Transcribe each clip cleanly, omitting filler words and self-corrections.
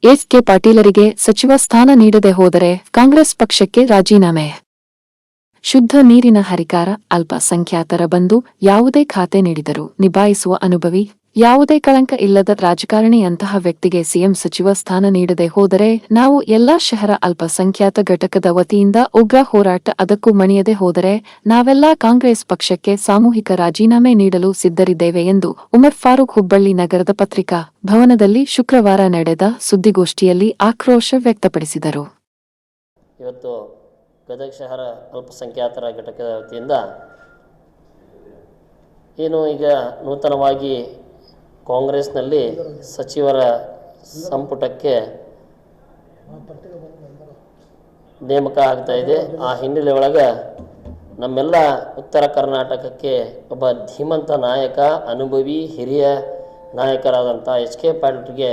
SK. ಪಾಟೀಲರಿಗೆ ಸಚಿವ ಸ್ಥಾನ ನೀಡದೆ ಹೋದರೆ ಕಾಂಗ್ರೆಸ್ ಪಕ್ಷಕ್ಕೆ ರಾಜೀನಾಮೆ. ಶುದ್ಧ ನೀರಿನ ಹರಿಕಾರ, ಅಲ್ಪಸಂಖ್ಯಾತರ ಬಂಧು, ಯಾವುದೇ ಖಾತೆ ನೀಡಿದರೂ ನಿಭಾಯಿಸುವ ಅನುಭವಿ, ಯಾವುದೇ ಕಳಂಕ ಇಲ್ಲದ ರಾಜಕಾರಣಿಯಂತಹ ವ್ಯಕ್ತಿಗೆ ಸಿಎಂ ಸಚಿವ ಸ್ಥಾನ ನೀಡದೆ ಹೋದರೆ ನಾವು ಎಲ್ಲಾ ಶಹರ ಅಲ್ಪಸಂಖ್ಯಾತ ಘಟಕದ ವತಿಯಿಂದ ಉಗ್ರ ಹೋರಾಟ, ಅದಕ್ಕೂ ಮಣಿಯದೆ ಹೋದರೆ ನಾವೆಲ್ಲಾ ಕಾಂಗ್ರೆಸ್ ಪಕ್ಷಕ್ಕೆ ಸಾಮೂಹಿಕ ರಾಜೀನಾಮೆ ನೀಡಲು ಸಿದ್ಧರಿದ್ದೇವೆ ಎಂದು ಉಮರ್ ಫಾರೂಕ್ ಹುಬ್ಬಳ್ಳಿ ನಗರದ ಪತ್ರಿಕಾ ಭವನದಲ್ಲಿ ಶುಕ್ರವಾರ ನಡೆದ ಸುದ್ದಿಗೋಷ್ಠಿಯಲ್ಲಿ ಆಕ್ರೋಶ ವ್ಯಕ್ತಪಡಿಸಿದರು. ಇವತ್ತು ಗದಗ ಶಹರ ಅಲ್ಪಸಂಖ್ಯಾತರ ಘಟಕದ ವತಿಯಿಂದ ಏನು ಈಗ ನೂತನವಾಗಿ ಕಾಂಗ್ರೆಸ್ನಲ್ಲಿ ಸಚಿವರ ಸಂಪುಟಕ್ಕೆ ನೇಮಕ ಆಗ್ತಾ ಇದೆ. ಆ ಹಿನ್ನೆಲೆ ಒಳಗೆ ನಮ್ಮೆಲ್ಲ ಉತ್ತರ ಕರ್ನಾಟಕಕ್ಕೆ ಒಬ್ಬ ಧೀಮಂತ ನಾಯಕ, ಅನುಭವಿ ಹಿರಿಯ ನಾಯಕರಾದಂಥ ಎಚ್.ಕೆ. ಪಾಟೀಲ್ರಿಗೆ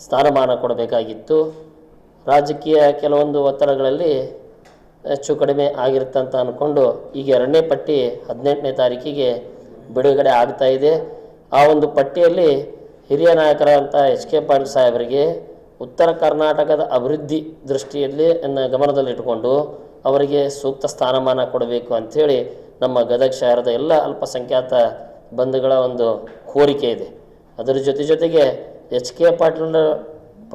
ಸ್ಥಾನಮಾನ ಕೊಡಬೇಕಾಗಿತ್ತು. ರಾಜಕೀಯ ಕೆಲವೊಂದು ಒತ್ತಡಗಳಲ್ಲಿ ಹೆಚ್ಚು ಕಡಿಮೆ ಆಗಿರುತ್ತಂತ ಅಂದ್ಕೊಂಡು ಈಗ 2ನೇ ಪಟ್ಟಿ 18ನೇ ತಾರೀಕಿಗೆ ಬಿಡುಗಡೆ ಆಗ್ತಾ ಇದೆ. ಆ ಒಂದು ಪಟ್ಟಿಯಲ್ಲಿ ಹಿರಿಯ ನಾಯಕರಾದಂಥ ಎಚ್.ಕೆ. ಪಾಟೀಲ್ ಸಾಹೇಬರಿಗೆ ಉತ್ತರ ಕರ್ನಾಟಕದ ಅಭಿವೃದ್ಧಿ ದೃಷ್ಟಿಯಲ್ಲಿ ಗಮನದಲ್ಲಿಟ್ಟುಕೊಂಡು ಅವರಿಗೆ ಸೂಕ್ತ ಸ್ಥಾನಮಾನ ಕೊಡಬೇಕು ಅಂಥೇಳಿ ನಮ್ಮ ಗದಗ ಶಹರದ ಎಲ್ಲ ಅಲ್ಪಸಂಖ್ಯಾತ ಬಂಧುಗಳ ಒಂದು ಕೋರಿಕೆ ಇದೆ. ಅದರ ಜೊತೆಗೆ ಎಚ್.ಕೆ. ಪಾಟೀಲ್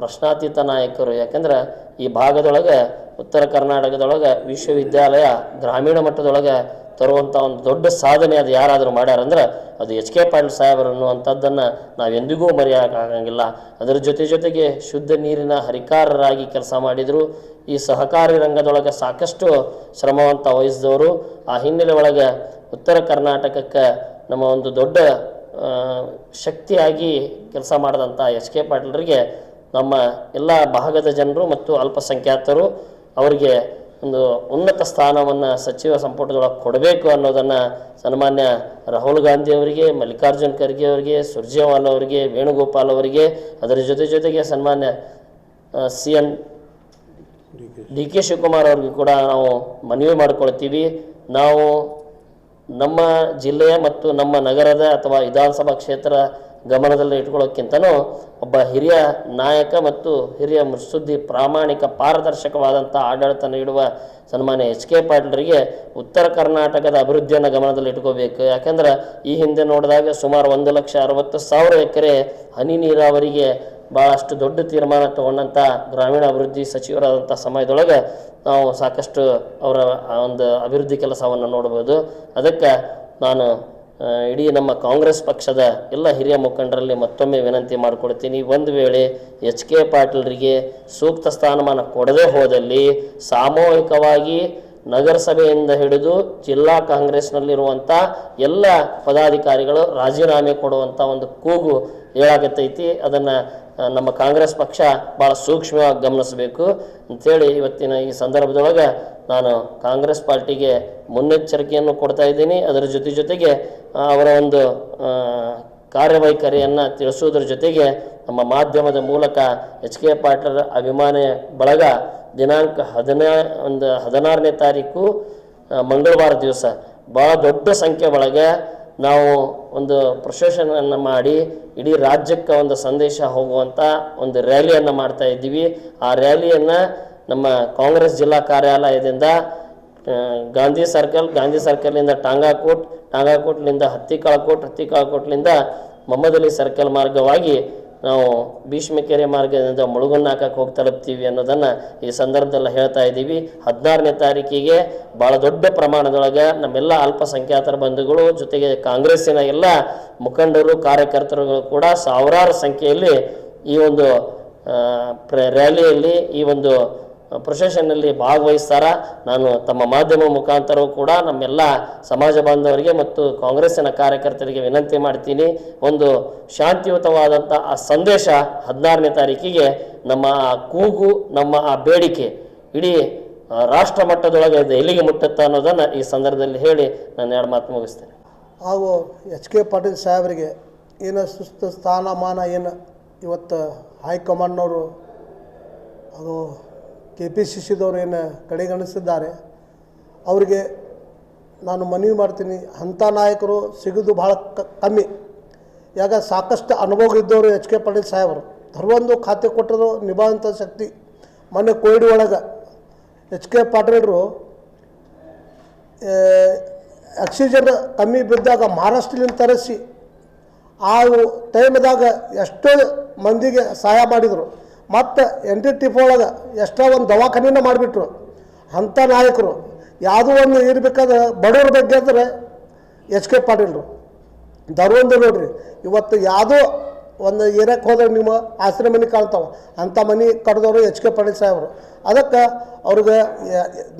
ಪ್ರಶ್ನಾತೀತ ನಾಯಕರು. ಯಾಕಂದ್ರೆ ಈ ಭಾಗದೊಳಗೆ ಉತ್ತರ ಕರ್ನಾಟಕದೊಳಗೆ ವಿಶ್ವವಿದ್ಯಾಲಯ ಗ್ರಾಮೀಣ ಮಟ್ಟದೊಳಗೆ ತರುವಂಥ ಒಂದು ದೊಡ್ಡ ಸಾಧನೆ ಅದು ಯಾರಾದರೂ ಮಾಡ್ಯಾರಂದ್ರೆ ಅದು ಎಚ್.ಕೆ. ಪಾಟೀಲ್ ಸಾಹೇಬರು ಅನ್ನುವಂಥದ್ದನ್ನು ನಾವೆಂದಿಗೂ ಮರೆಯೋಕ್ಕಾಗಂಗಿಲ್ಲ. ಅದರ ಜೊತೆಗೆ ಶುದ್ಧ ನೀರಿನ ಹರಿಕಾರರಾಗಿ ಕೆಲಸ ಮಾಡಿದರು. ಈ ಸಹಕಾರಿ ರಂಗದೊಳಗೆ ಸಾಕಷ್ಟು ಶ್ರಮವಂತ ವಹಿಸಿದವರು. ಆ ಹಿನ್ನೆಲೆ ಒಳಗೆ ಉತ್ತರ ಕರ್ನಾಟಕಕ್ಕೆ ನಮ್ಮ ಒಂದು ದೊಡ್ಡ ಶಕ್ತಿಯಾಗಿ ಕೆಲಸ ಮಾಡಿದಂಥ ಎಚ್.ಕೆ. ಪಾಟೀಲರಿಗೆ ನಮ್ಮ ಎಲ್ಲ ಭಾಗದ ಜನರು ಮತ್ತು ಅಲ್ಪಸಂಖ್ಯಾತರು ಅವರಿಗೆ ಒಂದು ಉನ್ನತ ಸ್ಥಾನವನ್ನು ಸಚಿವ ಸಂಪುಟದೊಳಗೆ ಕೊಡಬೇಕು ಅನ್ನೋದನ್ನು ಸನ್ಮಾನ್ಯ ರಾಹುಲ್ ಗಾಂಧಿ ಅವರಿಗೆ, ಮಲ್ಲಿಕಾರ್ಜುನ್ ಖರ್ಗೆ ಅವರಿಗೆ, ಸುರ್ಜೇವಾಲಾ ಅವರಿಗೆ, ವೇಣುಗೋಪಾಲ್ ಅವರಿಗೆ, ಅದರ ಜೊತೆಗೆ ಸನ್ಮಾನ್ಯ CM D.K. ಶಿವಕುಮಾರ್ ಅವ್ರಿಗೆ ಕೂಡ ನಾವು ಮನವಿ ಮಾಡಿಕೊಳ್ತೀವಿ. ನಾವು ನಮ್ಮ ಜಿಲ್ಲೆಯ ಮತ್ತು ನಮ್ಮ ನಗರದ ಅಥವಾ ವಿಧಾನಸಭಾ ಕ್ಷೇತ್ರ ಗಮನದಲ್ಲಿ ಇಟ್ಕೊಳ್ಳೋಕ್ಕಿಂತನೂ ಒಬ್ಬ ಹಿರಿಯ ನಾಯಕ ಮತ್ತು ಹಿರಿಯ ಮುತ್ಸದ್ದಿ, ಪ್ರಾಮಾಣಿಕ, ಪಾರದರ್ಶಕವಾದಂಥ ಆಡಳಿತ ನೀಡುವ ಸನ್ಮಾನ್ಯ ಎಚ್.ಕೆ. ಪಾಟೀಲರಿಗೆ ಉತ್ತರ ಕರ್ನಾಟಕದ ಅಭಿವೃದ್ಧಿಯನ್ನು ಗಮನದಲ್ಲಿ ಇಟ್ಕೋಬೇಕು. ಯಾಕಂದ್ರೆ ಈ ಹಿಂದೆ ನೋಡಿದಾಗ ಸುಮಾರು 1,60,000 ಎಕರೆ ಹನಿ ನೀರಾವರಿಗೆ ಭಾಳಷ್ಟು ದೊಡ್ಡ ತೀರ್ಮಾನ ತಗೊಂಡಂಥ ಗ್ರಾಮೀಣ ಅಭಿವೃದ್ಧಿ ಸಚಿವರಾದಂಥ ಸಮಯದೊಳಗೆ ನಾವು ಸಾಕಷ್ಟು ಅವರ ಒಂದು ಅಭಿವೃದ್ಧಿ ಕೆಲಸವನ್ನು ನೋಡ್ಬೋದು. ಅದಕ್ಕೆ ನಾನು ಇಡೀ ನಮ್ಮ ಕಾಂಗ್ರೆಸ್ ಪಕ್ಷದ ಎಲ್ಲ ಹಿರಿಯ ಮುಖಂಡರಲ್ಲಿ ಮತ್ತೊಮ್ಮೆ ವಿನಂತಿ ಮಾಡಿಕೊಡ್ತೀನಿ. ಒಂದು ವೇಳೆ ಎಚ್.ಕೆ. ಪಾಟೀಲರಿಗೆ ಸೂಕ್ತ ಸ್ಥಾನಮಾನ ಕೊಡದೇ ಹೋದಲ್ಲಿ ಸಾಮೂಹಿಕವಾಗಿ ನಗರಸಭೆಯಿಂದ ಹಿಡಿದು ಜಿಲ್ಲಾ ಕಾಂಗ್ರೆಸ್ನಲ್ಲಿರುವಂಥ ಎಲ್ಲ ಪದಾಧಿಕಾರಿಗಳು ರಾಜೀನಾಮೆ ಕೊಡುವಂಥ ಒಂದು ಕೂಗು ಹೇಳಾಗತ್ತೈತಿ. ಅದನ್ನು ನಮ್ಮ ಕಾಂಗ್ರೆಸ್ ಪಕ್ಷ ಭಾಳ ಸೂಕ್ಷ್ಮವಾಗಿ ಗಮನಿಸಬೇಕು ಅಂಥೇಳಿ ಇವತ್ತಿನ ಈ ಸಂದರ್ಭದೊಳಗೆ ನಾನು ಕಾಂಗ್ರೆಸ್ ಪಾರ್ಟಿಗೆ ಮುನ್ನೆಚ್ಚರಿಕೆಯನ್ನು ಕೊಡ್ತಾ ಇದ್ದೀನಿ. ಅದರ ಜೊತೆಗೆ ಅವರ ಒಂದು ಕಾರ್ಯವೈಖರಿಯನ್ನು ತಿಳಿಸುವುದರ ಜೊತೆಗೆ ನಮ್ಮ ಮಾಧ್ಯಮದ ಮೂಲಕ ಎಚ್.ಕೆ. ಪಾಟೀಲ್ ಅಭಿಮಾನಿ ಬಳಗ ದಿನಾಂಕ 16ನೇ ತಾರೀಕು ಮಂಗಳವಾರ ದಿವಸ ಭಾಳ ದೊಡ್ಡ ಸಂಖ್ಯೆ ಒಳಗೆ ನಾವು ಒಂದು ಪ್ರೊಸೆಷನನ್ನು ಮಾಡಿ ಇಡೀ ರಾಜ್ಯಕ್ಕೆ ಒಂದು ಸಂದೇಶ ಹೋಗುವಂಥ ಒಂದು ರ್ಯಾಲಿಯನ್ನು ಮಾಡ್ತಾ ಇದ್ದೀವಿ. ಆ ರ್ಯಾಲಿಯನ್ನು ನಮ್ಮ ಕಾಂಗ್ರೆಸ್ ಜಿಲ್ಲಾ ಕಾರ್ಯಾಲಯದಿಂದ ಗಾಂಧಿ ಸರ್ಕಲ್ನಿಂದ ಟಾಂಗಾಕೋಟ್ಲಿಂದ ಹತ್ತಿಕಾಳಕೋಟ್ಲಿಂದ ಮೊಹಮ್ಮದ್ ಅಲಿ ಸರ್ಕಲ್ ಮಾರ್ಗವಾಗಿ ನಾವು ಭೀಷ್ಮಕೆರೆ ಮಾರ್ಗದಿಂದ ಮುಳುಗುನ್ನಾಕಕ್ಕೆ ಹೋಗಿ ತಲುಪ್ತೀವಿ ಅನ್ನೋದನ್ನು ಈ ಸಂದರ್ಭದಲ್ಲಿ ಹೇಳ್ತಾ ಇದ್ದೀವಿ. 16ನೇ ತಾರೀಕಿಗೆ ಭಾಳ ದೊಡ್ಡ ಪ್ರಮಾಣದೊಳಗೆ ನಮ್ಮೆಲ್ಲ ಅಲ್ಪಸಂಖ್ಯಾತರ ಬಂಧುಗಳು ಜೊತೆಗೆ ಕಾಂಗ್ರೆಸ್ಸಿನ ಎಲ್ಲ ಮುಖಂಡರು, ಕಾರ್ಯಕರ್ತರುಗಳು ಕೂಡ ಸಾವಿರಾರು ಸಂಖ್ಯೆಯಲ್ಲಿ ಈ ಒಂದು ರ್ಯಾಲಿಯಲ್ಲಿ, ಈ ಒಂದು ಪ್ರೊಸೆಷನ್ನಲ್ಲಿ ಭಾಗವಹಿಸ್ತಾರ. ನಾನು ತಮ್ಮ ಮಾಧ್ಯಮ ಮುಖಾಂತರವೂ ಕೂಡ ನಮ್ಮೆಲ್ಲ ಸಮಾಜ ಬಾಂಧವರಿಗೆ ಮತ್ತು ಕಾಂಗ್ರೆಸ್ಸಿನ ಕಾರ್ಯಕರ್ತರಿಗೆ ವಿನಂತಿ ಮಾಡ್ತೀನಿ. ಒಂದು ಶಾಂತಿಯುತವಾದಂಥ ಆ ಸಂದೇಶ 16ನೇ ತಾರೀಕಿಗೆ ನಮ್ಮ ಆ ಕೂಗು, ನಮ್ಮ ಆ ಬೇಡಿಕೆ ಇಡೀ ರಾಷ್ಟ್ರ ಮಟ್ಟದೊಳಗೆ ಎಲ್ಲಿಗೆ ಮುಟ್ಟುತ್ತಾ ಅನ್ನೋದನ್ನು ಈ ಸಂದರ್ಭದಲ್ಲಿ ಹೇಳಿ ನಾನು 2 ಮಾತು ಮುಗಿಸ್ತೇನೆ. ಹಾಗೂ ಎಚ್.ಕೆ. ಪಾಟೀಲ್ ಸಾಹೇಬರಿಗೆ ಏನು ಸುಸ್ತು ಸ್ಥಾನಮಾನ ಏನು ಇವತ್ತು ಹೈಕಮಾಂಡ್ನವರು ಅದು KPCCದವ್ರು ಏನು ಕಡೆಗಣಿಸಿದ್ದಾರೆ, ಅವರಿಗೆ ನಾನು ಮನವಿ ಮಾಡ್ತೀನಿ, ಅಂಥ ನಾಯಕರು ಸಿಗೋದು ಭಾಳ ಕಮ್ಮಿ. ಯಾಕೆ ಸಾಕಷ್ಟು ಅನುಭವ ಇದ್ದವರು ಎಚ್.ಕೆ. ಪಾಟೀಲ್ ಸಾಹೇಬರು. ಧರ್ವೊಂದು ಖಾತೆ ಕೊಟ್ಟರು ನಿಭಾವಂಥ ಶಕ್ತಿ. ಮೊನ್ನೆ ಕೋವಿಡ್ ಒಳಗೆ ಎಚ್ ಕೆ ಪಾಟೀಲರು ಆಕ್ಸಿಜನ್ ಕಮ್ಮಿ ಬಿದ್ದಾಗ ಮಹಾರಾಷ್ಟ್ರದಿಂದ ತರಿಸಿ ಆ ಟೈಮ್ದಾಗ ಎಷ್ಟೋ ಮಂದಿಗೆ ಸಹಾಯ ಮಾಡಿದರು. ಮತ್ತು NTTF ಒಳಗೆ ಎಷ್ಟೋ ಒಂದು ದವಾಖಾನೆನ ಮಾಡಿಬಿಟ್ರು. ಅಂಥ ನಾಯಕರು ಯಾವುದೋ ಒಂದು ಇರಬೇಕಾದ್ರೆ ಬಡವ್ರ ಬಗ್ಗೆ ಅಂದರೆ ಎಚ್ ಕೆ ಪಾಟೀಲರು. ಧರ್ವೊಂದು ನೋಡ್ರಿ, ಇವತ್ತು ಯಾವುದೋ ಒಂದು ಏರಿಯಾಕ್ಕೆ ಹೋದ್ರೆ ನಿಮ್ಮ ಆಶ್ರಯ ಮನೆ ಕಾಣ್ತಾವೆ, ಅಂಥ ಮನೆ ಕಡ್ದವರು ಎಚ್ ಕೆ ಪಾಟೀಲ್ ಸಾಹೇಬರು. ಅದಕ್ಕೆ ಅವ್ರಿಗೆ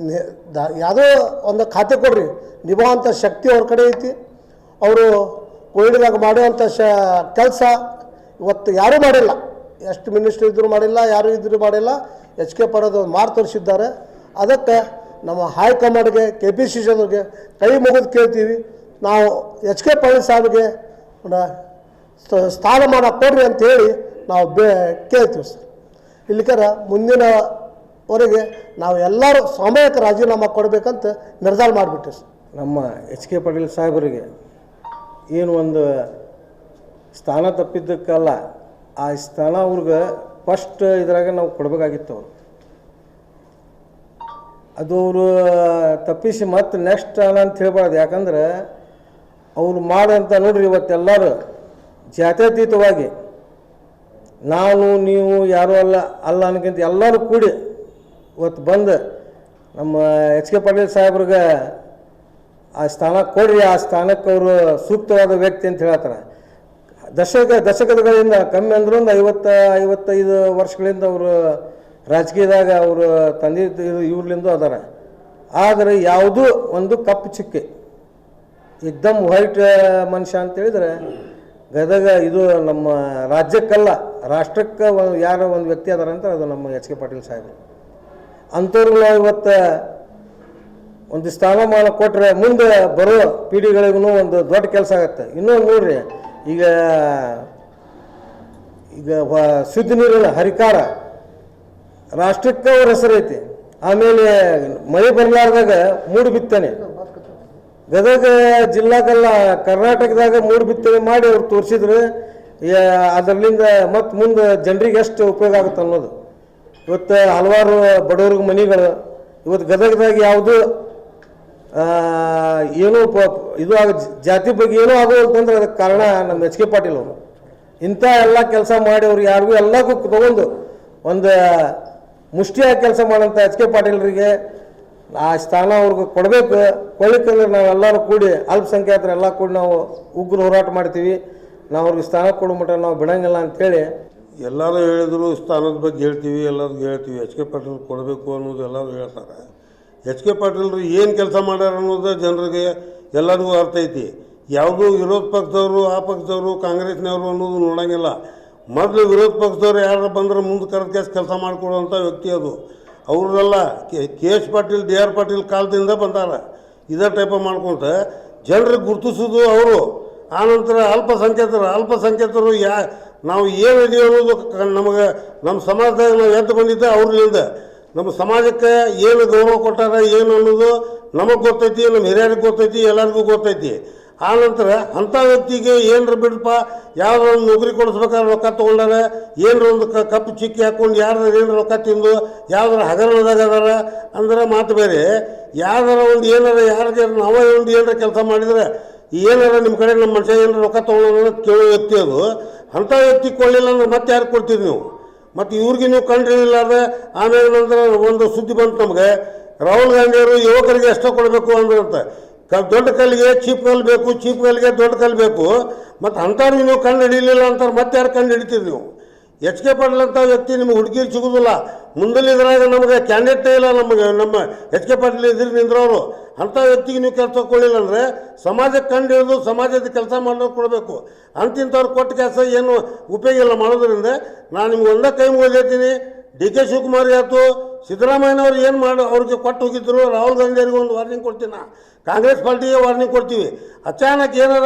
ಯಾವುದೋ ಒಂದು ಖಾತೆ ಕೊಡ್ರಿ, ನಿಭಾವಂಥ ಶಕ್ತಿ ಅವ್ರ ಕಡೆ ಐತಿ. ಅವರು ಕೋವಿಡ್ದಾಗ ಮಾಡುವಂಥ ಕೆಲಸ ಇವತ್ತು ಯಾರೂ ಮಾಡಿಲ್ಲ. ಎಷ್ಟು ಮಿನಿಸ್ಟ್ರ್ ಇದ್ದರೂ ಮಾಡಿಲ್ಲ, ಯಾರು ಇದ್ದರೂ ಮಾಡಿಲ್ಲ. ಎಚ್ ಕೆ ಪಾಟೀಲ್ ಮಾರು ತೋರಿಸಿದ್ದಾರೆ. ಅದಕ್ಕೆ ನಮ್ಮ ಹೈಕಮಾಂಡ್ಗೆ KPCC ಅವ್ರಿಗೆ ಕೈ ಮುಗಿದು ಕೇಳ್ತೀವಿ, ನಾವು ಎಚ್ ಕೆ ಪಾಟೀಲ್ ಸಾಹೇಬ್ಗೆ ಸ್ಥಾನಮಾನ ಕೊಡ್ರಿ ಅಂತೇಳಿ ನಾವು ಕೇಳ್ತೀವಿ ಸರ್. ಇಲ್ಲಿಕರ ಮುಂದಿನವರೆಗೆ ನಾವು ಎಲ್ಲರೂ ಸಮಯಕ್ಕೆ ರಾಜೀನಾಮೆ ಕೊಡಬೇಕಂತ ನಿರ್ಧಾರ ಮಾಡಿಬಿಟ್ಟಿವಿ ಸರ್. ನಮ್ಮ ಎಚ್ ಕೆ ಪಾಟೀಲ್ ಸಾಹೇಬರಿಗೆ ಏನು ಒಂದು ಸ್ಥಾನ ತಪ್ಪಿದ್ದಕ್ಕಲ್ಲ, ಆ ಸ್ಥಾನ ಅವ್ರಿಗೆ ಫಸ್ಟ್ ಇದ್ರಾಗ ನಾವು ಕೊಡಬೇಕಾಗಿತ್ತು. ಅದು ಅವರು ತಪ್ಪಿಸಿ ಮತ್ತೆ ನೆಕ್ಸ್ಟ್ ಸ್ಥಾನ ಅಂತ ಹೇಳ್ಬಾರ್ದು. ಯಾಕಂದ್ರೆ ಅವ್ರು ಮಾಡೋಂಥ ನೋಡ್ರಿ, ಇವತ್ತೆಲ್ಲರೂ ಜಾತ್ಯತೀತವಾಗಿ ನಾನು ನೀವು ಯಾರೂ ಅಲ್ಲ ಅನ್ನೋಕ್ಕಿಂತ ಎಲ್ಲರೂ ಕೂಡಿ ಇವತ್ತು ಬಂದು ನಮ್ಮ ಎಚ್ ಕೆ ಪಾಟೀಲ್ ಸಾಹೇಬ್ರಿಗೆ ಆ ಸ್ಥಾನ ಕೊಡ್ರಿ, ಆ ಸ್ಥಾನಕ್ಕೆ ಅವರು ಸೂಕ್ತವಾದ ವ್ಯಕ್ತಿ ಅಂತ ಹೇಳ್ತಾರೆ. ದಶಕಗಳಿಂದ ಕಮ್ಮಿ ಅಂದ್ರೂ ಒಂದು 50-55 ವರ್ಷಗಳಿಂದ ಅವರು ರಾಜಕೀಯದಾಗ ಅವರು ತಂದೆ ಇವ್ರಲಿಂದ ಅದಾರ. ಆದರೆ ಯಾವುದೂ ಒಂದು ಕಪ್ಪು ಚುಕ್ಕೆ ಏಕ್ದಮ್ ವೈಟ್ ಮನುಷ್ಯ ಅಂತೇಳಿದ್ರೆ ಗದಗ ಇದು ನಮ್ಮ ರಾಜ್ಯಕ್ಕಲ್ಲ ರಾಷ್ಟ್ರಕ್ಕೆ ಯಾರೋ ಒಂದು ವ್ಯಕ್ತಿ ಅದಾರ ಅಂತ ಅದು ನಮ್ಮ ಎಚ್ ಕೆ ಪಾಟೀಲ್ ಸಾಹೇಬರು. ಅಂಥವ್ರಿಗೆ ನಾವು ಇವತ್ತು ಒಂದು ಸ್ಥಾನಮಾನ ಕೊಟ್ಟರೆ ಮುಂದೆ ಬರೋ ಪೀಳಿಗೆಗಳಿಗೂ ಒಂದು ದೊಡ್ಡ ಕೆಲಸ ಆಗುತ್ತೆ. ಇನ್ನೊಂದು ನೋಡ್ರಿ, ಈಗ ಶುದ್ಧ ನೀರಿನ ಹರಿಕಾರ ರಾಷ್ಟ್ರಕ್ಕೆ ಅವ್ರ ಹೆಸರೈತಿ. ಆಮೇಲೆ ಮಳೆ ಬರಲಾರ್ದಾಗ ಮೂಡು ಬಿತ್ತನೆ ಗದಗ ಜಿಲ್ಲಾದಲ್ಲ ಕರ್ನಾಟಕದಾಗ ಮೂಡು ಬಿತ್ತನೆ ಮಾಡಿ ಅವ್ರು ತೋರಿಸಿದ್ರು. ಅದರಲ್ಲಿಂದ ಮತ್ತು ಮುಂದೆ ಜನರಿಗೆ ಎಷ್ಟು ಉಪಯೋಗ ಆಗುತ್ತೆ ಅನ್ನೋದು. ಇವತ್ತು ಹಲವಾರು ಬಡವ್ರಿಗೆ ಮನೆಗಳು ಇವತ್ತು ಗದಗದಾಗ ಯಾವುದು ಏನೂ ಇದು ಜಾತಿ ಬಗ್ಗೆ ಏನೂ ಆಗೋದಂತಂದ್ರೆ ಅದಕ್ಕೆ ಕಾರಣ ನಮ್ಮ ಎಚ್ ಕೆ ಪಾಟೀಲ್ ಅವರು. ಇಂಥ ಎಲ್ಲ ಕೆಲಸ ಮಾಡಿ ಅವ್ರು ಯಾರಿಗೂ ಎಲ್ಲಕ್ಕೂ ತಗೊಂಡು ಒಂದು ಮುಷ್ಟಿಯಾಗಿ ಕೆಲಸ ಮಾಡೋಂಥ ಎಚ್ ಕೆ ಪಾಟೀಲ್ರಿಗೆ ಆ ಸ್ಥಾನ ಅವ್ರಿಗೆ ಕೊಡಬೇಕು. ಕೊಡ್ಲಿಕ್ಕಂದ್ರೆ ನಾವೆಲ್ಲರೂ ಕೂಡಿ ಅಲ್ಪಸಂಖ್ಯಾತರು ಎಲ್ಲ ಕೂಡಿ ನಾವು ಉಗ್ರ ಹೋರಾಟ ಮಾಡ್ತೀವಿ. ನಾವು ಅವ್ರಿಗೆ ಸ್ಥಾನ ಕೊಡೋ ಮಟ್ಟ ನಾವು ಬಿಡಂಗಿಲ್ಲ ಅಂಥೇಳಿ ಎಲ್ಲರೂ ಹೇಳಿದ್ರು. ಸ್ಥಾನದ ಬಗ್ಗೆ ಹೇಳ್ತೀವಿ, ಎಲ್ಲರಿಗೂ ಹೇಳ್ತೀವಿ. ಎಚ್ ಕೆ ಪಾಟೀಲ್ ಕೊಡಬೇಕು ಅನ್ನೋದು ಎಲ್ಲರೂ ಹೇಳ್ತಾರೆ. ಎಚ್ ಕೆ ಪಾಟೀಲ್ರು ಏನು ಕೆಲಸ ಮಾಡ್ಯಾರ ಅನ್ನೋದು ಜನರಿಗೆ ಎಲ್ಲರಿಗೂ ಅರ್ಥ ಐತಿ. ಯಾವುದೂ ವಿರೋಧ ಪಕ್ಷದವರು ಆ ಪಕ್ಷದವರು ಕಾಂಗ್ರೆಸ್ನವರು ಅನ್ನೋದು ನೋಡೋಂಗಿಲ್ಲ. ಮೊದಲು ವಿರೋಧ ಪಕ್ಷದವ್ರು ಯಾರು ಬಂದ್ರೆ ಮುಂದೆ ಕರೆದ ಕೆಲಸ ಮಾಡಿಕೊಡುವಂಥ ವ್ಯಕ್ತಿ ಅದು. ಅವರೆಲ್ಲ KS ಪಾಟೀಲ್ DR ಪಾಟೀಲ್ ಕಾಲದಿಂದ ಬಂದಾರ. ಇದೇ ಟೈಪ ಮಾಡ್ಕೊಂತ ಜನರಿಗೆ ಗುರುತಿಸೋದು ಅವರು. ಆನಂತರ ಅಲ್ಪಸಂಖ್ಯಾತರು ನಾವು ಏನಿದೀವಿ ಅನ್ನೋದು ನಮಗೆ ನಮ್ಮ ಸಮಾಜದಾಗ ನಾವು ಎದ್ದು ಬಂದಿದ್ದೆ ಅವ್ರಲಿಂದ. ನಮ್ಮ ಸಮಾಜಕ್ಕೆ ಏನು ಗೌರವ ಕೊಟ್ಟಾರ ಏನು ಅನ್ನೋದು ನಮಗೆ ಗೊತ್ತೈತಿ, ನಮ್ಮ ಹಿರಿಯರಿಗೆ ಗೊತ್ತೈತಿ, ಎಲ್ಲರಿಗೂ ಗೊತ್ತೈತಿ. ಆನಂತರ ಅಂಥ ವ್ಯಕ್ತಿಗೆ ಏನರ ಬಿಡಪ್ಪ ಯಾವ್ದಾರ ಒಂದು ನೌಕರಿ ಕೊಡಿಸ್ಬೇಕಾದ್ರೆ ರೊಕ್ಕ ತೊಗೊಂಡಾರ, ಏನರ ಒಂದು ಕಪ್ಪು ಚಿಕ್ಕಿ ಹಾಕ್ಕೊಂಡು ಯಾರು ಏನರ ರೊಕ್ಕ ತಿಂದು ಯಾವ್ದಾರ ಹಗರಣದಾಗ ಅದಾರ ಅಂದ್ರೆ ಮಾತು ಬೇರೆ. ಯಾವ್ದಾರ ಒಂದು ಏನಾರ ಯಾರಿಗೆ ನಾವೇ ಒಂದು ಏನಾರ ಕೆಲಸ ಮಾಡಿದರೆ ಏನಾರ ನಿಮ್ಮ ಕಡೆ ನಮ್ಮ ಮನುಷ್ಯ ಏನಾರ ರೊಕ್ಕ ತೊಗೊಳ್ಳೋಣ ಕೇಳೋ ವ್ಯಕ್ತಿ ಅದು. ಅಂಥ ವ್ಯಕ್ತಿ ಕೊಡಲಿಲ್ಲ ಅಂದ್ರೆ ಮತ್ತೆ ಯಾರು ಕೊಡ್ತೀರಿ ನೀವು? ಮತ್ತು ಇವ್ರಿಗೆ ನೀವು ಕಂಡಿರಲಿಲ್ಲಾರ್ದೆ ಆಮೇಲೆ ನಂತರ ಒಂದು ಸುದ್ದಿ ಬಂತು ನಮಗೆ, ರಾಹುಲ್ ಗಾಂಧಿಯವರು ಯುವಕರಿಗೆ ಎಷ್ಟೋ ಕೊಡಬೇಕು ಅಂದ್ರಂತ. ದೊಡ್ಡ ಕಲ್ಲಿಗೆ ಚೀಪ್ ಕಲ್ಲು ಬೇಕು, ಚೀಪ್ ಕಲ್ಲಿಗೆ ದೊಡ್ಡ ಕಲ್ಲು ಬೇಕು. ಮತ್ತು ಅಂಥವ್ರಿಗೆ ನೀವು ಕಂಡು ಹಿಡಿಲಿಲ್ಲ ಅಂತಾರೆ ಮತ್ತೆ ಯಾರು ಕಂಡು ಹಿಡಿತೀರಿ ನೀವು? ಎಚ್ ಕೆ ಪಾಟೀಲ್ ಅಂತ ವ್ಯಕ್ತಿ ನಿಮ್ಗೆ ಹುಡುಗಿರು ಸಿಗೋದಿಲ್ಲ. ಮುಂದಲ್ಲಿ ಇದ್ರಾಗ ನಮಗೆ ಕ್ಯಾಂಡಿಡೇಟೇ ಇಲ್ಲ. ನಮ್ಮ ಎಚ್ ಕೆ ಪಾಟೀಲ್ ಎದುರು ನಿಂದ್ರವರು. ಅಂಥ ವ್ಯಕ್ತಿಗೆ ನೀವು ಕೆಲಸ ಕೊಡಲಿಲ್ಲ ಅಂದರೆ ಸಮಾಜಕ್ಕೆ ಕಂಡು ಹಿಡಿದು ಸಮಾಜದ ಕೆಲಸ ಮಾಡೋದು ಕೊಡಬೇಕು. ಅಂತಿಂಥವ್ರು ಕೊಟ್ಟ ಕೆಲಸ ಏನು ಉಪಯೋಗ ಇಲ್ಲ ಮಾಡೋದ್ರಿಂದ ನಾನು ನಿಮ್ಗೆ ಒಂದೇ ಕೈ ಮುಗಿದೀನಿ. DK ಶಿವಕುಮಾರ್ ಆಯ್ತು, ಸಿದ್ದರಾಮಯ್ಯನವ್ರು ಏನು ಮಾಡಿ ಅವ್ರಿಗೆ ಕೊಟ್ಟು ಹೋಗಿದ್ರು. ರಾಹುಲ್ ಗಾಂಧಿಯವ್ರಿಗೆ ಒಂದು ವಾರ್ನಿಂಗ್ ಕೊಡ್ತೀನಿ, ಕಾಂಗ್ರೆಸ್ ಪಾರ್ಟಿಗೆ ವಾರ್ನಿಂಗ್ ಕೊಡ್ತೀವಿ. ಅಚಾನಕ್ ಏನಾರ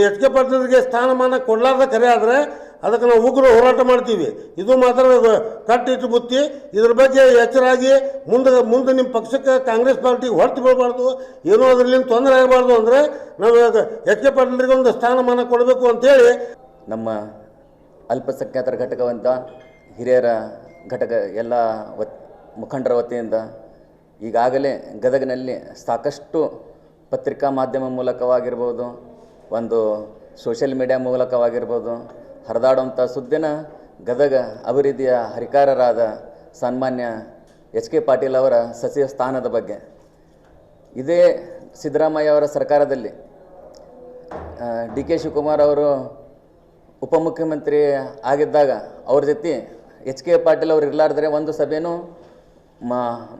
ಎಚ್ ಕೆ ಪಾಟೀಲ್ರಿಗೆ ಸ್ಥಾನಮಾನ ಕೊಡಲಾರ್ದ ಕರೆ ಆದರೆ ಅದಕ್ಕೆ ನಾವು ಉಗ್ರ ಹೋರಾಟ ಮಾಡ್ತೀವಿ. ಇದು ಮಾತ್ರ ಕಟ್ಟಿಟ್ಟು ಬುತ್ತಿ. ಇದ್ರ ಬಗ್ಗೆ ಎಚ್ಚರಾಗಿ ಮುಂದೆ ನಿಮ್ಮ ಪಕ್ಷಕ್ಕೆ ಕಾಂಗ್ರೆಸ್ ಪಾರ್ಟಿಗೆ ಹೊರತು ಬೀಳಬಾರ್ದು, ಏನೋ ಅದರಿಂದ ತೊಂದರೆ ಆಗಬಾರ್ದು ಅಂದರೆ ನಾವು ಎಚ್ ಕೆ ಪಾಟೀಲ್ರಿಗೆ ಒಂದು ಸ್ಥಾನಮಾನ ಕೊಡಬೇಕು ಅಂತೇಳಿ ನಮ್ಮ ಅಲ್ಪಸಂಖ್ಯಾತರ ಘಟಕವಂತ ಹಿರಿಯರ ಘಟಕ ಎಲ್ಲ ಮುಖಂಡರ ವತಿಯಿಂದ ಈಗಾಗಲೇ ಗದಗಿನಲ್ಲಿ ಸಾಕಷ್ಟು ಪತ್ರಿಕಾ ಮಾಧ್ಯಮ ಮೂಲಕವಾಗಿರ್ಬೋದು, ಒಂದು ಸೋಷಿಯಲ್ ಮೀಡಿಯಾ ಮೂಲಕವಾಗಿರ್ಬೋದು ಹರಿದಾಡುವಂಥ ಸುದ್ದಿನ ಗದಗ ಅಭಿವೃದ್ಧಿಯ ಹರಿಕಾರರಾದ ಸನ್ಮಾನ್ಯ ಎಚ್ ಕೆ ಪಾಟೀಲ್ ಅವರ ಸಚಿವ ಸ್ಥಾನದ ಬಗ್ಗೆ, ಇದೇ ಸಿದ್ದರಾಮಯ್ಯ ಅವರ ಸರ್ಕಾರದಲ್ಲಿ ಡಿ ಕೆ ಶಿವಕುಮಾರ್ ಅವರು ಉಪಮುಖ್ಯಮಂತ್ರಿ ಆಗಿದ್ದಾಗ ಅವ್ರ ಜೊತೆ ಎಚ್ ಕೆ ಪಾಟೀಲ್ ಅವರು ಇರಲಾರ್ದರೆ ಒಂದು ಸಭೆಯೂ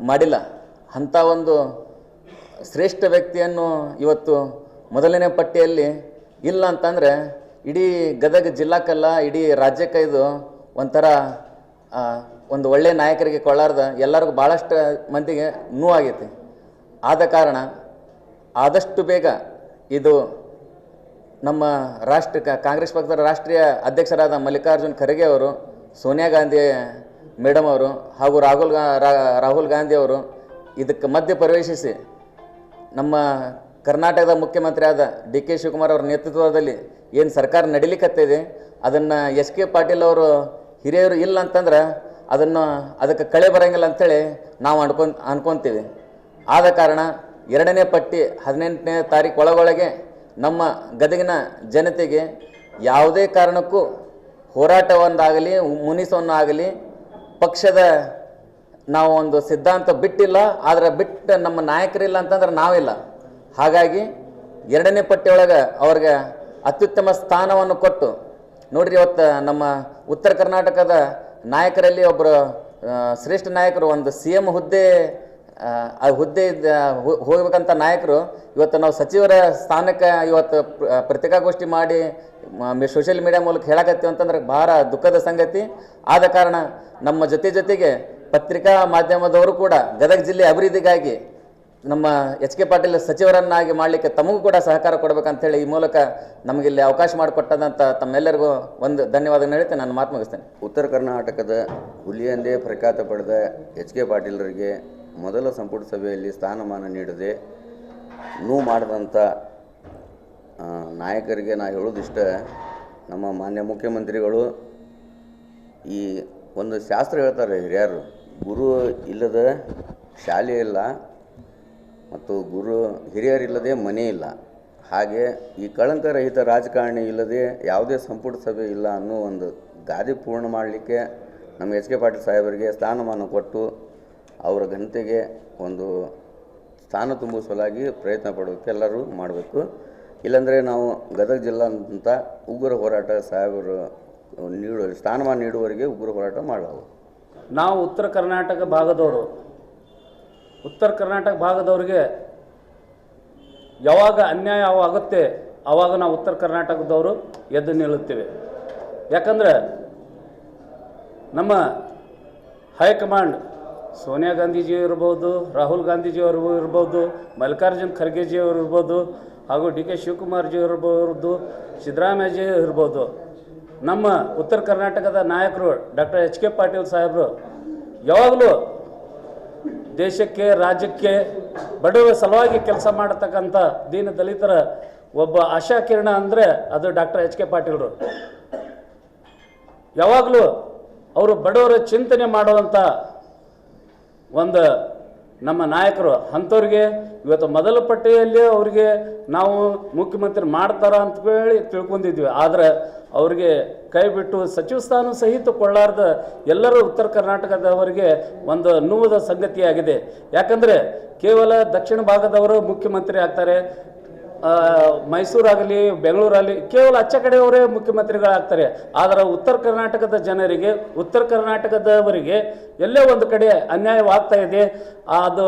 ಮಾಡಿಲ್ಲ. ಅಂಥ ಒಂದು ಶ್ರೇಷ್ಠ ವ್ಯಕ್ತಿಯನ್ನು ಇವತ್ತು ಮೊದಲನೇ ಪಟ್ಟಿಯಲ್ಲಿ ಇಲ್ಲ ಅಂತಂದರೆ ಇಡೀ ಗದಗ ಜಿಲ್ಲಾಕ್ಕಲ್ಲ, ಇಡೀ ರಾಜ್ಯಕ್ಕೆ ಇದು ಒಂಥರ ಒಂದು ಒಳ್ಳೆಯ ನಾಯಕರಿಗೆ ಕೊಳ್ಳಾರ್ದ ಎಲ್ಲರಿಗೂ ಭಾಳಷ್ಟು ಮಂದಿಗೆ ನೋವಾಗೈತಿ. ಆದ ಕಾರಣ ಆದಷ್ಟು ಬೇಗ ಇದು ನಮ್ಮ ಕಾಂಗ್ರೆಸ್ ಪಕ್ಷದ ರಾಷ್ಟ್ರೀಯ ಅಧ್ಯಕ್ಷರಾದ ಮಲ್ಲಿಕಾರ್ಜುನ್ ಖರ್ಗೆ ಅವರು, ಸೋನಿಯಾ ಗಾಂಧಿ ಮೇಡಮ್ ಅವರು ಹಾಗೂ ರಾಹುಲ್ ಗಾಂಧಿ ಅವರು ಇದಕ್ಕೆ ಮಧ್ಯ ಪ್ರವೇಶಿಸಿ ನಮ್ಮ ಕರ್ನಾಟಕದ ಮುಖ್ಯಮಂತ್ರಿಯಾದ ಡಿ ಕೆ ಶಿವಕುಮಾರ್ ಅವರ ನೇತೃತ್ವದಲ್ಲಿ ಏನು ಸರ್ಕಾರ ನಡೀಲಿಕ್ಕತ್ತಿದೆ ಅದನ್ನು ಎಚ್ ಕೆ ಪಾಟೀಲ್ ಅವರು ಹಿರಿಯರು ಇಲ್ಲ ಅಂತಂದ್ರೆ ಅದಕ್ಕೆ ಕಳೆ ಬರೋಂಗಿಲ್ಲ ಅಂಥೇಳಿ ನಾವು ಅನ್ಕೊತೀವಿ. ಆದ ಕಾರಣ 2ನೇ ಪಟ್ಟಿ 18ನೇ ತಾರೀಕು ಒಳಗೊಳಗೆ ನಮ್ಮ ಗದಗಿನ ಜನತೆಗೆ ಯಾವುದೇ ಕಾರಣಕ್ಕೂ ಹೋರಾಟವನ್ನಾಗಲಿ ಮುನಿಸವನ್ನಾಗಲಿ ಪಕ್ಷದ ನಾವು ಒಂದು ಸಿದ್ಧಾಂತ ಬಿಟ್ಟಿಲ್ಲ, ಆದರೆ ಬಿಟ್ಟು ನಮ್ಮ ನಾಯಕರಿಲ್ಲ ಅಂತಂದ್ರೆ ನಾವಿಲ್ಲ. ಹಾಗಾಗಿ 2ನೇ ಪಟ್ಟಿಯೊಳಗೆ ಅವ್ರಿಗೆ ಅತ್ಯುತ್ತಮ ಸ್ಥಾನವನ್ನು ಕೊಟ್ಟು ನೋಡ್ರಿ, ಇವತ್ತು ನಮ್ಮ ಉತ್ತರ ಕರ್ನಾಟಕದ ನಾಯಕರಲ್ಲಿ ಒಬ್ಬರು ಶ್ರೇಷ್ಠ ನಾಯಕರು, ಒಂದು CM ಹುದ್ದೆ ಹೋಗ್ಬೇಕಂತ ನಾಯಕರು ಇವತ್ತು ನಾವು ಸಚಿವರ ಸ್ಥಾನಕ್ಕೆ ಇವತ್ತು ಪತ್ರಿಕಾಗೋಷ್ಠಿ ಮಾಡಿ ಸೋಷಿಯಲ್ ಮೀಡಿಯಾ ಮೂಲಕ ಹೇಳಕತ್ತೀವಿ ಅಂತಂದ್ರೆ ಭಾಳ ದುಃಖದ ಸಂಗತಿ. ಆದ ಕಾರಣ ನಮ್ಮ ಜೊತೆಗೆ ಪತ್ರಿಕಾ ಮಾಧ್ಯಮದವರು ಕೂಡ ಗದಗ ಜಿಲ್ಲೆ ಅಭಿವೃದ್ಧಿಗಾಗಿ ನಮ್ಮ ಎಚ್ ಕೆ ಪಾಟೀಲ್ ಸಚಿವರನ್ನಾಗಿ ಮಾಡಲಿಕ್ಕೆ ತಮಗೂ ಕೂಡ ಸಹಕಾರ ಕೊಡಬೇಕಂತೇಳಿ ಈ ಮೂಲಕ ನಮಗಿಲ್ಲಿ ಅವಕಾಶ ಮಾಡಿಕೊಟ್ಟದಂಥ ತಮ್ಮೆಲ್ಲರಿಗೂ ಒಂದು ಧನ್ಯವಾದಗಳು ಹೇಳುತ್ತೆ ನಾನು ಮಾತು ಮುಗಿಸ್ತೇನೆ. ಉತ್ತರ ಕರ್ನಾಟಕದ ಹುಲಿಯಂದೇ ಪ್ರಖ್ಯಾತ ಪಡೆದ ಎಚ್ ಕೆ ಪಾಟೀಲರಿಗೆ ಮೊದಲ ಸಂಪುಟ ಸಭೆಯಲ್ಲಿ ಸ್ಥಾನಮಾನ ನೀಡದೆ ನೋವು ಮಾಡಿದಂಥ ನಾಯಕರಿಗೆ ನಾ ಹೇಳೋದಿಷ್ಟ, ನಮ್ಮ ಮಾನ್ಯ ಮುಖ್ಯಮಂತ್ರಿಗಳು ಈ ಒಂದು ಶಾಸ್ತ್ರ ಹೇಳ್ತಾರೆ, ಹಿರಿಯರು ಗುರು ಇಲ್ಲದ ಶಾಲೆ ಇಲ್ಲ ಮತ್ತು ಹಿರಿಯರಿಲ್ಲದೆ ಮನೆ ಇಲ್ಲ. ಹಾಗೆ ಈ ಕಳಂಕರಹಿತ ರಾಜಕಾರಣಿ ಇಲ್ಲದೆ ಯಾವುದೇ ಸಂಪುಟ ಸಭೆ ಇಲ್ಲ ಅನ್ನೋ ಒಂದು ಗಾದೆ ಪೂರ್ಣ ಮಾಡಲಿಕ್ಕೆ ನಮ್ಮ ಎಚ್ ಕೆ ಪಾಟೀಲ್ ಸಾಹೇಬರಿಗೆ ಸ್ಥಾನಮಾನ ಕೊಟ್ಟು ಅವರ ಘನತೆಗೆ ಒಂದು ಸ್ಥಾನ ತುಂಬುವ ಸಲುವಾಗಿ ಪ್ರಯತ್ನ ಪಡೋಕ್ಕೆ ಎಲ್ಲರೂ ಮಾಡಬೇಕು. ಇಲ್ಲಾಂದರೆ ನಾವು ಗದಗ ಜಿಲ್ಲಾ ಅಂತ ಉಗ್ರ ಹೋರಾಟ ಸಾಹೇಬರು ಸ್ಥಾನಮಾನ ನೀಡುವವರೆಗೆ ಉಗ್ರ ಹೋರಾಟ ಮಾಡಲಾಗುವುದು. ನಾವು ಉತ್ತರ ಕರ್ನಾಟಕ ಭಾಗದವ್ರಿಗೆ ಯಾವಾಗ ಅನ್ಯಾಯ ಆಗುತ್ತೆ ಆವಾಗ ನಾವು ಉತ್ತರ ಕರ್ನಾಟಕದವರು ಎದ್ದು ನಿಲ್ಲುತ್ತೇವೆ. ಯಾಕಂದರೆ ನಮ್ಮ ಹೈಕಮಾಂಡ್ ಸೋನಿಯಾ ಗಾಂಧೀಜಿ ಇರ್ಬೋದು, ರಾಹುಲ್ ಗಾಂಧೀಜಿಯವರು ಇರ್ಬೋದು, ಮಲ್ಲಿಕಾರ್ಜುನ್ ಖರ್ಗೆಜಿಯವರು ಇರ್ಬೋದು, ಹಾಗೂ ಡಿ ಕೆ ಶಿವಕುಮಾರ್ಜಿ ಇರ್ಬೋದು, ಸಿದ್ದರಾಮಯ್ಯಜಿ ಇರ್ಬೋದು, ನಮ್ಮ ಉತ್ತರ ಕರ್ನಾಟಕದ ನಾಯಕರು ಡಾಕ್ಟರ್ ಎಚ್ ಕೆ ಪಾಟೀಲ್ ಸಾಹೇಬರು ಯಾವಾಗಲೂ ದೇಶಕ್ಕೆ ರಾಜ್ಯಕ್ಕೆ ಬಡವರ ಸಲುವಾಗಿ ಕೆಲಸ ಮಾಡತಕ್ಕಂಥ ದೀನ ದಲಿತರ ಒಬ್ಬ ಆಶಾಕಿರಣ ಅಂದರೆ ಅದು ಡಾಕ್ಟರ್ ಎಚ್ ಕೆ ಪಾಟೀಲ್ರು. ಯಾವಾಗಲೂ ಅವರು ಬಡವರ ಚಿಂತನೆ ಮಾಡುವಂಥ ಒಂದು ನಮ್ಮ ನಾಯಕರು. ಅಂಥವ್ರಿಗೆ ಇವತ್ತು ಮೊದಲ ಪಟ್ಟಿಯಲ್ಲಿ ಅವರಿಗೆ ನಾವು ಮುಖ್ಯಮಂತ್ರಿ ಮಾಡ್ತಾರ ಅಂತ ಹೇಳಿ ತಿಳ್ಕೊಂಡಿದ್ವಿ. ಆದರೆ ಅವರಿಗೆ ಕೈ ಬಿಟ್ಟು ಸಚಿವ ಸ್ಥಾನ ಸಹಿತ ಕೊಳ್ಳಾರ್ದ ಎಲ್ಲರೂ ಉತ್ತರ ಕರ್ನಾಟಕದವರಿಗೆ ಒಂದು ನೋವದ ಸಂಗತಿಯಾಗಿದೆ. ಯಾಕಂದರೆ ಕೇವಲ ದಕ್ಷಿಣ ಭಾಗದವರು ಮುಖ್ಯಮಂತ್ರಿ ಆಗ್ತಾರೆ, ಮೈಸೂರಾಗಲಿ ಬೆಂಗಳೂರಲ್ಲಿ ಕೇವಲ ಅಚ್ಚ ಕಡೆಯವರೇ ಮುಖ್ಯಮಂತ್ರಿಗಳಾಗ್ತಾರೆ. ಆದರೆ ಉತ್ತರ ಕರ್ನಾಟಕದ ಜನರಿಗೆ, ಉತ್ತರ ಕರ್ನಾಟಕದವರಿಗೆ ಎಲ್ಲೇ ಒಂದು ಕಡೆ ಅನ್ಯಾಯವಾಗ್ತಾ ಇದೆ. ಅದು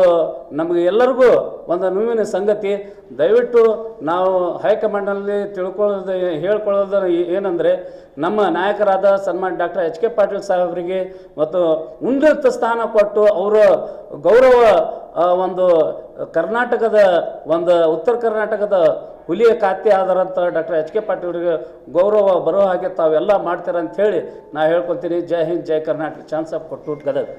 ನಮಗೆ ಎಲ್ಲರಿಗೂ ಒಂದು ನೋವಿನ ಸಂಗತಿ. ದಯವಿಟ್ಟು ನಾವು ಹೈಕಮಾಂಡ್ನಲ್ಲಿ ಹೇಳ್ಕೊಳ್ಳೋದು ಏನಂದರೆ, ನಮ್ಮ ನಾಯಕರಾದ ಸನ್ಮಾನ್ಯ ಡಾಕ್ಟರ್ ಎಚ್ ಕೆ ಪಾಟೀಲ್ ಸಾಹೇಬರಿಗೆ ಮತ್ತು ಉನ್ನತ ಸ್ಥಾನ ಕೊಟ್ಟು ಅವರ ಗೌರವ ಒಂದು ಕರ್ನಾಟಕದ ಒಂದು ಉತ್ತರ ಕರ್ನಾಟಕದ ಹುಲಿಯ ಖಾತೆ ಆದರಂಥ ಡಾಕ್ಟರ್ ಎಚ್ ಕೆ ಪಾಟೀಲ್ರಿಗೆ ಗೌರವ ಬರೋ ಹಾಗೆ ತಾವೆಲ್ಲ ಮಾಡ್ತೀರ ಅಂತ ಹೇಳಿ ನಾ ಹೇಳ್ಕೊತೀನಿ. ಜೈ ಹಿಂದ್, ಜೈ ಕರ್ನಾಟಕ. ಚಾನ್ಸ್ ಆಫ್ ಕೊಟ್ಟೂಟ್ ಗದಗ.